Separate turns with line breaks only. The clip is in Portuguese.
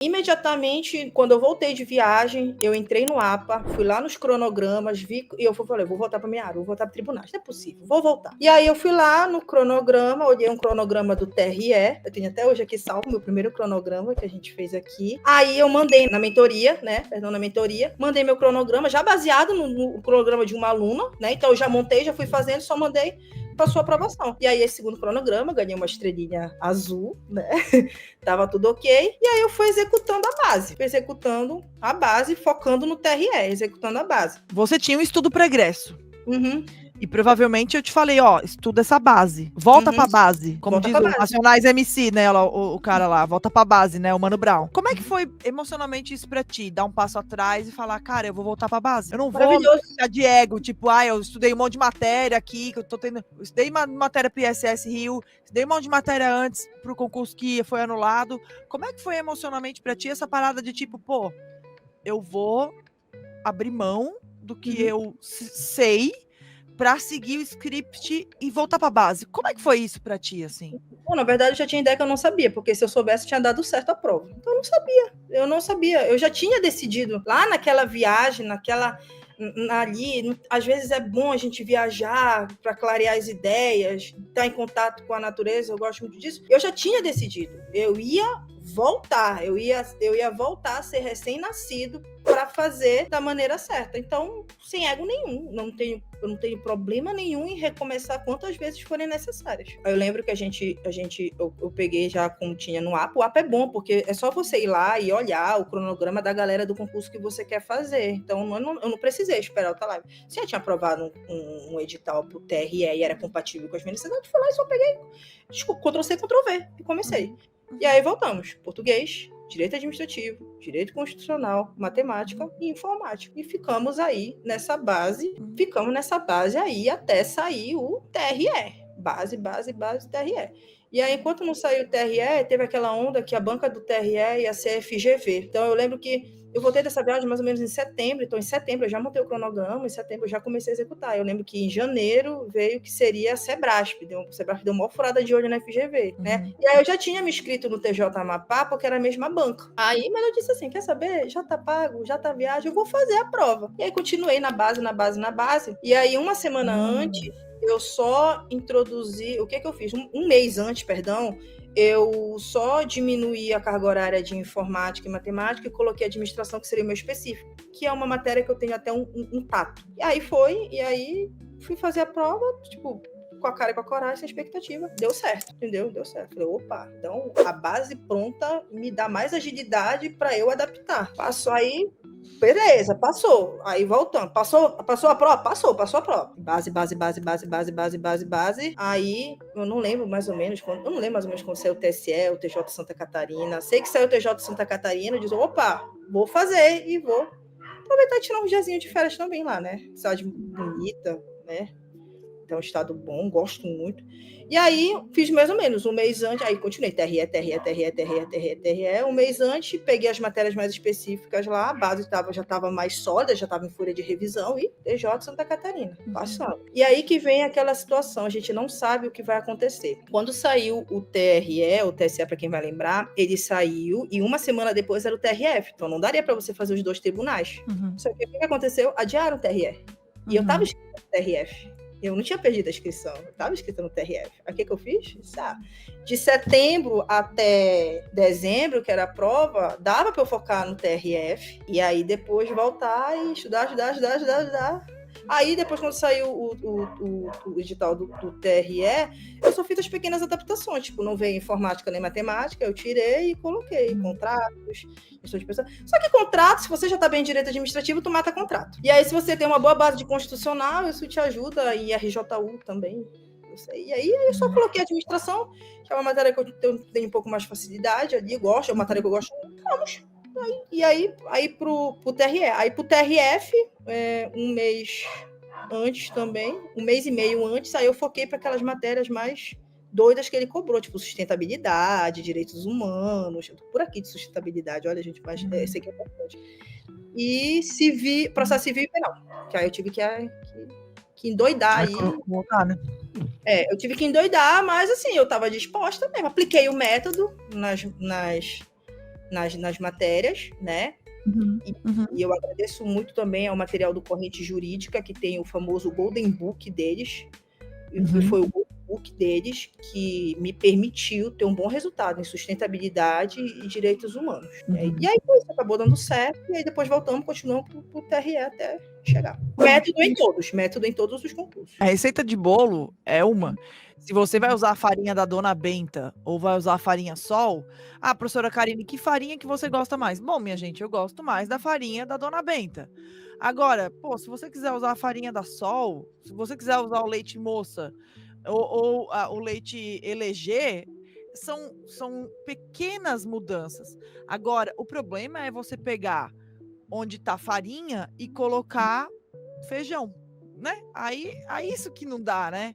Imediatamente, quando eu voltei de viagem, eu entrei no APA, fui lá nos cronogramas, vi, e eu falei, vou voltar para minha área, vou voltar para tribunais, não é possível, vou voltar. E aí eu fui lá no cronograma, olhei um cronograma do TRE, eu tenho até hoje aqui salvo, meu primeiro cronograma que a gente fez aqui. Aí eu mandei na mentoria, mandei meu cronograma, já baseado no cronograma de uma aluna, né, então eu já montei, já fui fazendo, só mandei para sua aprovação. E aí esse segundo cronograma, ganhei uma estrelinha azul, né, tava tudo ok, e aí eu fui executando a base, focando no TRE, executando a base.
Você tinha um estudo pregresso.
Uhum.
E provavelmente eu te falei, estuda essa base. Volta pra base. Como volta diz o Racionais MC, né? O cara lá, volta pra base, né? O Mano Brown. Como é que foi emocionalmente isso pra ti? Dar um passo atrás e falar, cara, eu vou voltar pra base. Eu não vou ficar de ego, tipo, eu estudei um monte de matéria aqui, que eu tô tendo. Eu estudei uma matéria pro ISS Rio, estudei um monte de matéria antes pro concurso que foi anulado. Como é que foi emocionalmente pra ti essa parada de tipo, pô, eu vou abrir mão do que eu sei pra seguir o script e voltar pra base. Como é que foi isso pra ti, assim?
Bom, na verdade, eu já tinha ideia que eu não sabia, porque se eu soubesse, tinha dado certo a prova. Então, eu não sabia. Eu já tinha decidido, lá naquela viagem, ali, às vezes é bom a gente viajar para clarear as ideias, estar em contato com a natureza, eu gosto muito disso. Eu já tinha decidido, eu ia voltar a ser recém-nascido para fazer da maneira certa. Então, sem ego nenhum, eu não tenho problema nenhum em recomeçar quantas vezes forem necessárias. Eu lembro que eu peguei já como tinha no APA. O APA é bom, porque é só você ir lá e olhar o cronograma da galera do concurso que você quer fazer. Então, eu não precisei esperar outra live. Se eu tinha aprovado um edital pro TRE e era compatível com as minhas necessidades, eu fui lá e só peguei Ctrl-C, Ctrl-V e comecei. E aí voltamos. Português, direito administrativo, direito constitucional, matemática e informática. E ficamos aí nessa base, aí até sair o TRE. Base, TRE. E aí, enquanto não saiu o TRE, teve aquela onda que a banca do TRE ia ser FGV. Então, eu lembro que eu voltei dessa viagem mais ou menos em setembro. Então, em setembro, eu já montei o cronograma, em setembro, eu já comecei a executar. Eu lembro que em janeiro veio que seria a Sebrasp. O Sebrasp deu uma furada de olho na FGV, né? E aí, eu já tinha me inscrito no TJ Amapá, porque era a mesma banca. Aí, mas eu disse assim, quer saber? Já tá pago, já tá viagem, eu vou fazer a prova. E aí, continuei na base. E aí, uma semana antes, eu só introduzi... O que eu fiz? Um mês antes, eu só diminuí a carga horária de informática e matemática e coloquei administração, que seria o meu específico, que é uma matéria que eu tenho até um tato. E aí fui fazer a prova, tipo, com a cara e com a coragem, sem expectativa. Deu certo, entendeu? Deu certo. Falei, opa, então a base pronta me dá mais agilidade para eu adaptar. Passou aí, beleza, passou. Aí voltando. Passou a prova? Passou a prova. Base. Aí, eu não lembro mais ou menos quando saiu o TSE, o TJ de Santa Catarina. Sei que saiu o TJ de Santa Catarina, eu disse, opa, vou fazer e vou aproveitar e tirar um diazinho de férias também lá, né? Cidade bonita, né? É um estado bom, gosto muito. E aí, fiz mais ou menos um mês antes, aí continuei, TRE, um mês antes, peguei as matérias mais específicas lá, a base já estava mais sólida, já estava em folha de revisão, e TJ Santa Catarina, passando. E aí que vem aquela situação, a gente não sabe o que vai acontecer. Quando saiu o TRE, o TSE, para quem vai lembrar, ele saiu, e uma semana depois era o TRF, então não daria para você fazer os dois tribunais. Só que o que aconteceu? Adiaram o TRE. E eu estava escrito no TRF. Eu não tinha perdido a inscrição, eu estava inscrita no TRF. Aí o que eu fiz? De setembro até dezembro, que era a prova, dava para eu focar no TRF, e aí depois voltar e estudar. Aí, depois, quando saiu o edital do TRE, eu só fiz as pequenas adaptações. Tipo, não veio informática nem matemática, eu tirei e coloquei contratos, gestão de pessoas. Só que contrato, se você já está bem em direito administrativo, tu mata contrato. E aí, se você tem uma boa base de constitucional, isso te ajuda, e RJU também. E aí, eu só coloquei administração, que é uma matéria que eu tenho um pouco mais facilidade ali, gosto, é uma matéria que eu gosto muito. Vamos. E aí pro TRE. Aí pro TRF, um mês antes também, um mês e meio antes, aí eu foquei para aquelas matérias mais doidas que ele cobrou, tipo sustentabilidade, direitos humanos, eu tô por aqui de sustentabilidade, olha, gente, mas esse aqui é importante. E processo civil e penal, que aí eu tive que endoidar aí. Eu tive que endoidar, mas assim, eu estava disposta mesmo, apliquei o método nas matérias, né? E eu agradeço muito também ao material do Corrente Jurídica, que tem o famoso Golden Book deles, e foi o Golden Book deles que me permitiu ter um bom resultado em sustentabilidade e direitos humanos. E aí isso acabou dando certo, e aí depois continuamos para o TRE até chegar. Método em todos os concursos.
A receita de bolo é uma. Se você vai usar a farinha da Dona Benta ou vai usar a farinha Sol, professora Karine, que farinha que você gosta mais? Bom, minha gente, eu gosto mais da farinha da Dona Benta. Agora, se você quiser usar a farinha da Sol, se você quiser usar o leite moça ou o leite Eleger, são pequenas mudanças. Agora, o problema é você pegar onde está farinha e colocar feijão, né? Aí isso que não dá, né?